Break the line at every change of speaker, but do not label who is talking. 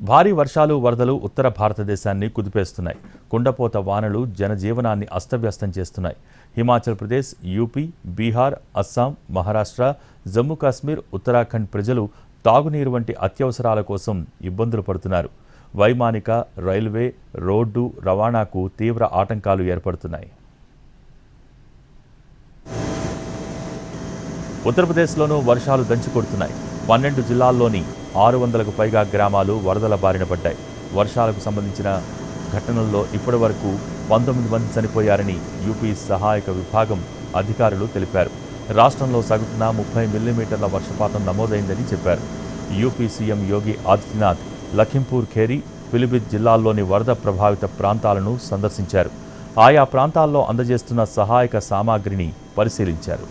భారీ వర్షాలు వరదలు ఉత్తర భారతదేశాన్ని కుదిపేస్తున్నాయి. కుండపోత వానలు జనజీవనాన్ని అస్తవ్యస్తం చేస్తున్నాయి. హిమాచల్ ప్రదేశ్, యూపీ, బీహార్, అస్సాం, మహారాష్ట్ర, జమ్మూ కాశ్మీర్, ఉత్తరాఖండ్ ప్రజలు తాగునీరు వంటి అత్యవసరాల కోసం ఇబ్బందులు పడుతున్నారు. వైమానిక, రైల్వే, రోడ్డు రవాణాకు తీవ్ర ఆటంకాలు ఏర్పడుతున్నాయి. ఉత్తరప్రదేశ్లోనూ వర్షాలు దంచికొడుతున్నాయి. 12 జిల్లాల్లోని 600కు పైగా గ్రామాలు వరదల బారిన పడ్డాయి. వర్షాలకు సంబంధించిన ఘటనల్లో ఇప్పటివరకు 19 మంది చనిపోయారని యూపీ సహాయక విభాగం అధికారులు తెలిపారు. రాష్ట్రంలో సగటున 30 మిల్లీమీటర్ల వర్షపాతం నమోదైందని చెప్పారు. యూపీ సీఎం యోగి ఆదిత్యనాథ్ లఖింపూర్ ఖేరి, పిలిభిత్ జిల్లాల్లోని వరద ప్రభావిత ప్రాంతాలను సందర్శించారు. ఆయా ప్రాంతాల్లో అందజేస్తున్న సహాయక సామాగ్రిని పరిశీలించారు.